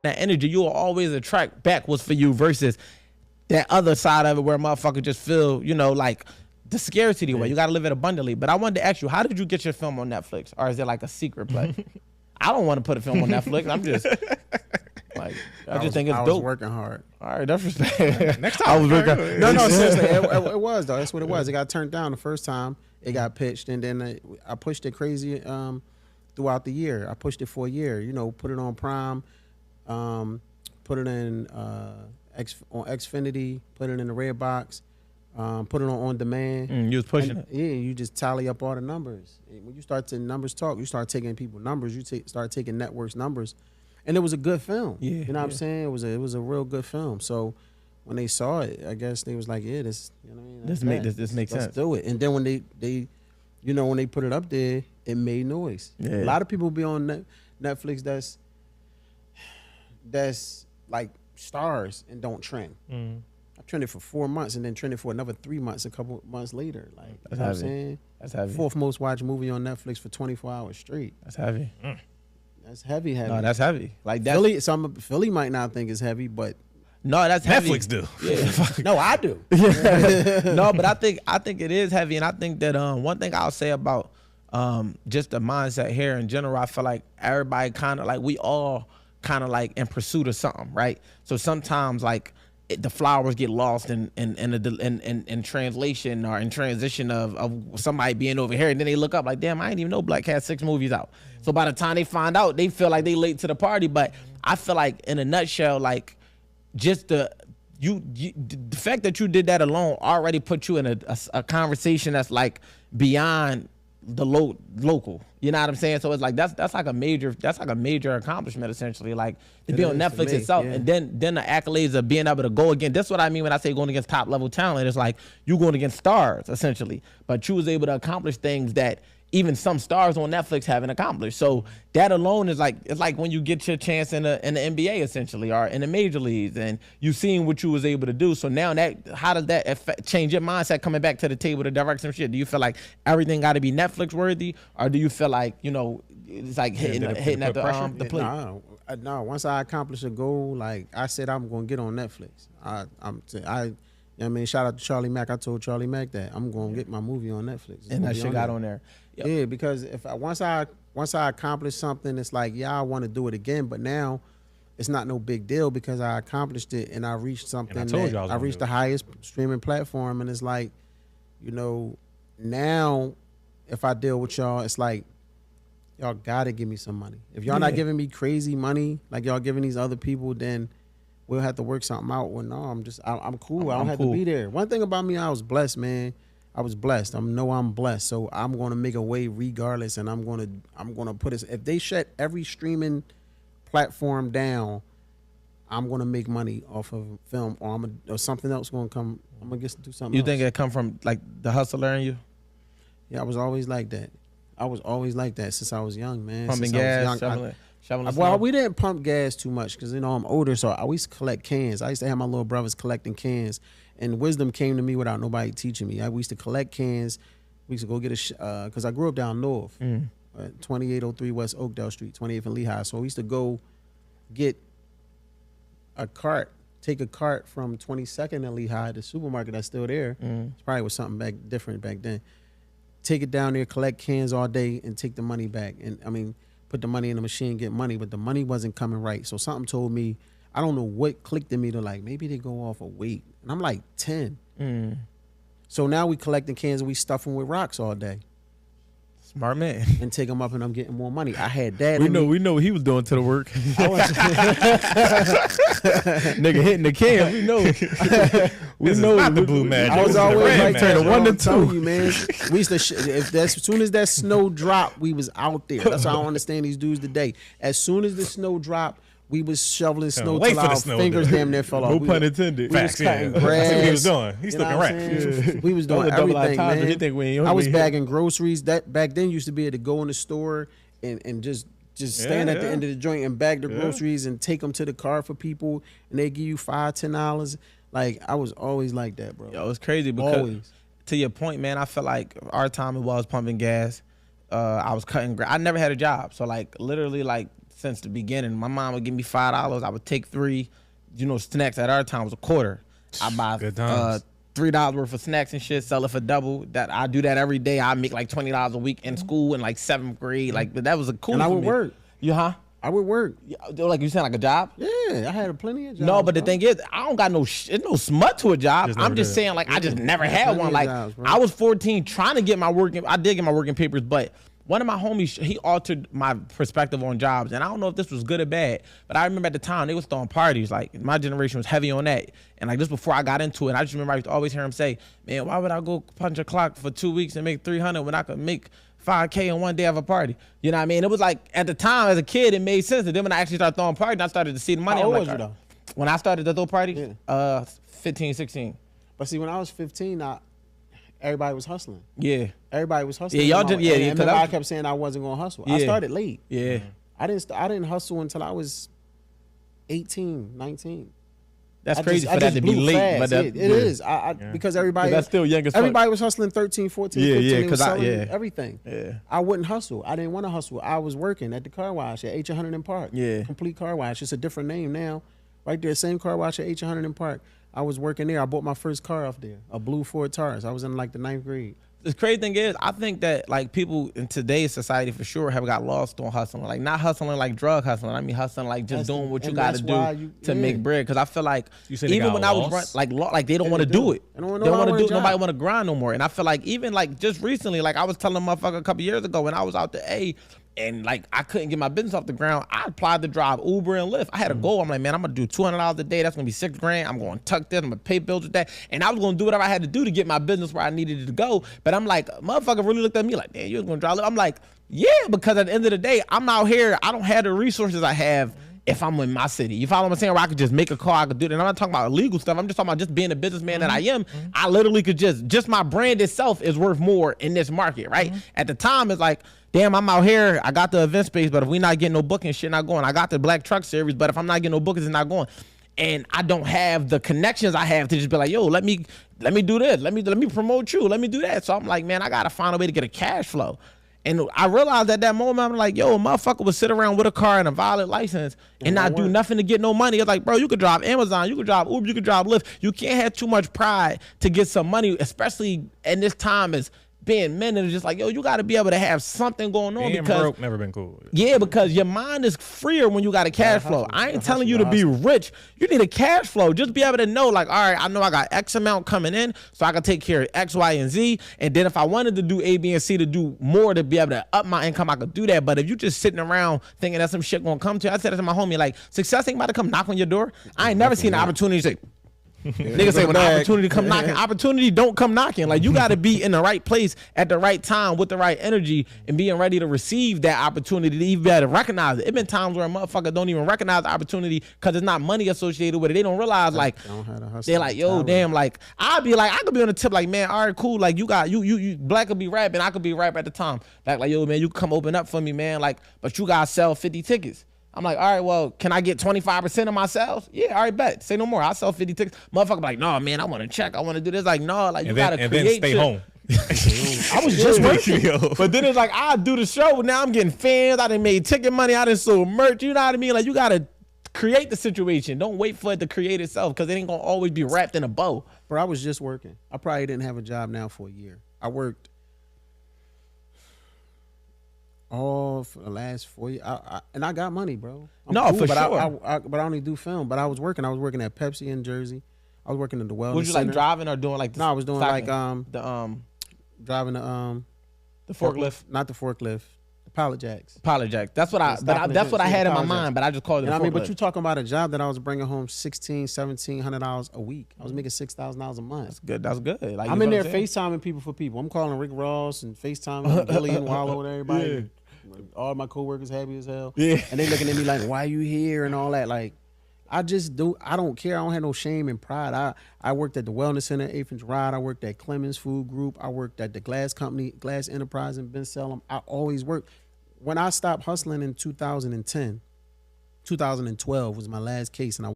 that energy, you will always attract back what's for you versus that other side of it where motherfucker just feel, you know, like the scarcity way. You got to live it abundantly. But I wanted to ask you, how did you get your film on Netflix? Or is it like a secret play? I don't want to put a film on Netflix. I'm just like, I just think it's dope. I was working hard. All right, that's respect. Next time. I was working. No, seriously, it was though. That's what it was. It got turned down the first time. It got pitched, and then I pushed it crazy throughout the year. I pushed it for a year. You know, put it on Prime, put it in on Xfinity, put it in the Redbox, put it on demand. You was pushing it. Yeah, you just tally up all the numbers. When you start to numbers talk, you start taking people numbers. You start taking networks numbers, and it was a good film. Yeah, you know what I'm saying? It was a real good film. So when they saw it, I guess they was like, yeah, this, you know what I mean? This makes sense. Let's do it. And then when they you know, when they put it up there, it made noise. Yeah. A lot of people be on Netflix that's like stars and don't trend. I trended for 4 months and then trended for another 3 months a couple months later. Like, you know what I'm saying? That's heavy. Fourth most watched movie on Netflix for 24 hours straight. That's heavy. That's heavy. No, that's heavy. Like that. Philly might not think it's heavy, but no, that's heavy. Netflix do. Yeah. No, I do. No, but I think it is heavy, and I think that one thing I'll say about just the mindset here in general, I feel like everybody kind of like we all kind of like in pursuit of something, right? So sometimes like the flowers get lost in translation or in transition of somebody being over here, and then they look up like, damn, I didn't even know Black had 6 movies out. So by the time they find out, they feel like they late to the party. But I feel like in a nutshell, like just the fact that you did that alone already put you in a conversation that's like beyond the local. You know what I'm saying? So it's like that's like a major accomplishment essentially. Like to be on Netflix itself, yeah. And then the accolades of being able to go again. That's what I mean when I say going against top level talent. It's like you going against stars essentially, but you was able to accomplish things that even some stars on Netflix haven't accomplished. So that alone is like, it's like when you get your chance in the NBA essentially, or in the major leagues, and you seen what you was able to do. So now how does that change your mindset coming back to the table to direct some shit? Do you feel like everything got to be Netflix worthy, or do you feel like, you know, it's like hitting at the plate? No, once I accomplish a goal, like I said, I'm going to get on Netflix. I mean, shout out to Charlie Mack. I told Charlie Mack that I'm going to get my movie on Netflix. And that shit got on there. Yep. Yeah, because once I accomplish something, it's like, yeah, I want to do it again, but now it's not no big deal because I accomplished it and I reached something. I reached the highest streaming platform, and it's like, you know, now if I deal with y'all, it's like y'all gotta give me some money. If y'all not giving me crazy money like y'all giving these other people, then we'll have to work something out. Well, no, I'm cool. I don't have to be there. One thing about me, I was blessed, man. I was blessed. I'm blessed. So I'm gonna make a way regardless, and I'm gonna put it. If they shut every streaming platform down, I'm gonna make money off of film, or something else gonna come. I'm gonna do something. You think it come from like the hustler in you? Yeah, I was always like that. Since I was young, man. Pumping gas, shoveling snow. We didn't pump gas too much because, you know, I'm older, so I used to collect cans. I used to have my little brothers collecting cans, and wisdom came to me without nobody teaching me. We used to collect cans. We used to go get because I grew up down north, 2803 West Oakdale Street, 28th and Lehigh. So we used to go get take a cart from 22nd and Lehigh, the supermarket that's still there. It probably was something different back then. Take it down there, collect cans all day, and take the money back. And I mean, put the money in the machine, get money, but the money wasn't coming right. So something told me, I don't know what clicked in me to like, maybe they go off a weight. And I'm like 10. So now we collecting cans and we stuff them with rocks all day. Smart man. And take them up and I'm getting more money. I had that. We know what he was doing to the work. Nigga hitting the can. We know. We know not the blue magic. I was always like turning 1 to 2. You, man. We used to as soon as that snow dropped, we was out there. That's how I don't understand these dudes today. As soon as the snow dropped, we was shoveling snow till our fingers damn near fell off. No pun intended. We was cutting grass. See what he was doing. He's looking right. We was doing everything, man. I was bagging groceries. That back then used to be able to go in the store and just stand at the end of the joint and bag the groceries and take them to the car for people, and they give you $5-10. Like, I was always like that, bro. Yo, it's crazy because to your point, man, I feel like our time it was pumping gas. I was cutting grass. I never had a job, so like literally like since the beginning. My mom would give me $5. I would take 3. You know, snacks at our time was a quarter. I buy $3 worth of snacks and shit, sell it for double. That I do that every day. I make like $20 a week in school in like 7th grade. Like that was a cool. And I would work. You I would work. Like you said, like a job? Yeah, I had plenty of jobs. No, but the thing is, I don't got no smut to a job. I'm just saying, like, I just never had one. Like, I was 14 trying to get my working. I did get my working papers, but one of my homies, he altered my perspective on jobs. And I don't know if this was good or bad, but I remember at the time, they was throwing parties. Like, my generation was heavy on that. And, like, just before I got into it, I just remember I used to always hear him say, man, why would I go punch a clock for 2 weeks and make $300 when I could make $5K in one day of a party? You know what I mean? It was like, at the time, as a kid, it made sense. And then when I actually started throwing parties, I started to see the money. How old was you, though? When I started to throw parties, 15, 16. But see, when I was 15, everybody was hustling. Yeah. Everybody was hustling. Yeah, y'all did. Yeah, and I kept saying I wasn't gonna hustle. Yeah. I started late. Yeah. I didn't hustle until I was 18, 19. That's crazy for that to be late. But it is. Because everybody. That's still young as fuck. Everybody was hustling 13, 14, 15. Yeah, because everything. Yeah. I wouldn't hustle. I didn't want to hustle. I was working at the car wash at H100 in Park. Yeah. Complete car wash. It's a different name now. Right there, same car wash at H100 in Park. I was working there. I bought my first car off there, a blue Ford Taurus. I was in like the 9th grade. The crazy thing is, I think that like people in today's society for sure have got lost on hustling. Like not hustling like drug hustling. I mean hustling like just doing what you got to do to make bread. Because I feel like even when I was like they don't want to do it. They don't want to do it. Nobody want to grind no more. And I feel like even like just recently, like I was telling a motherfucker a couple years ago when I was out the A. And like I couldn't get my business off the ground. I applied to drive Uber and Lyft. I had a goal. I'm like, man, I'm gonna do $200 a day. That's gonna be $6 grand. I'm gonna tuck this. I'm gonna pay bills with that. And I was gonna do whatever I had to do to get my business where I needed it to go. But I'm like, motherfucker really looked at me like, man, you was gonna drive Lyft. I'm like, yeah, because at the end of the day, I'm out here. I don't have the resources I have if I'm in my city. You follow what I'm saying? Where I could just make a call, I could do that. And I'm not talking about illegal stuff. I'm just talking about just being a businessman that I am. I literally could just my brand itself is worth more in this market, right? At the time, it's like, damn, I'm out here. I got the event space, but if we not getting no booking, shit not going. I got the Black Truck Series, but if I'm not getting no bookings, it's not going. And I don't have the connections I have to just be like, yo, let me do this. Let me promote you. Let me do that. So I'm like, man, I gotta find a way to get a cash flow. And I realized at that moment, I'm like, yo, a motherfucker would sit around with a car and a valid license and not do nothing to get no money. It's like, bro, you could drive Amazon, you could drive Uber, you could drive Lyft. You can't have too much pride to get some money, especially in this time as being men, and it's just like, yo, you got to be able to have something going on. Being because broke never been cool. Yeah, because your mind is freer when you got a cash flow. I ain't telling you to be rich. You need a cash flow. Just be able to know, like, all right, I know I got X amount coming in, so I can take care of X, Y, and Z. And then if I wanted to do A, B, and C to do more to be able to up my income, I could do that. But if you just sitting around thinking that some shit gonna come to you, I said it to my homie, like, success ain't about to come knock on your door. I ain't never seen an opportunity to say, niggas say when the opportunity come knocking, opportunity don't come knocking. Like you got to be in the right place at the right time with the right energy and being ready to receive that opportunity to even be able to recognize it. It been times where a motherfucker don't even recognize the opportunity because there's not money associated with it. They don't realize like they're like, yo, damn, like I'd be like, I could be on the tip like, man, all right, cool, like you Black could be rapping, I could be rap at the time. Like yo, man, you come open up for me, man. Like, but you gotta sell 50 tickets. I'm like, all right, well, can I get 25% of my sales? Yeah, all right, bet. Say no more. I'll sell 50 tickets. Motherfucker be like, no, man, I want to check. I want to do this. Like, no, like, you got to create then stay home. I was just working. But then it's like, I do the show. Now I'm getting fans. I done made ticket money. I done sold merch. You know what I mean? Like, you got to create the situation. Don't wait for it to create itself because it ain't going to always be wrapped in a bow. Bro, I was just working. I probably didn't have a job now for a year. I worked all for the last 4 years, and I got money, bro. For but sure. But I only do film. But I was working at Pepsi in Jersey. I was working at the Wellness Was you Center. Like driving or doing like? No, I was doing like the driving the forklift, not the forklift, the pallet jacks. Pallet jack. That's what that's what I had in my mind. But I just called it. You know what I mean? But you talking about a job that I was bringing home $1,700 a week. I was making $6,000 a month. That's good. That's good. Like, I'm in there FaceTiming people for people. I'm calling Rick Ross and FaceTiming Billy and Wallow and everybody. Yeah. All my coworkers happy as hell. Yeah. And they looking at me like, why you here and all that. Like, I don't care. I don't have no shame and pride. I worked at the Wellness Center, 8th and Girard. I worked at Clemens Food Group. I worked at the Glass Company, Glass Enterprise in Ben Salem. I always worked. When I stopped hustling in 2010, 2012 was my last case, and I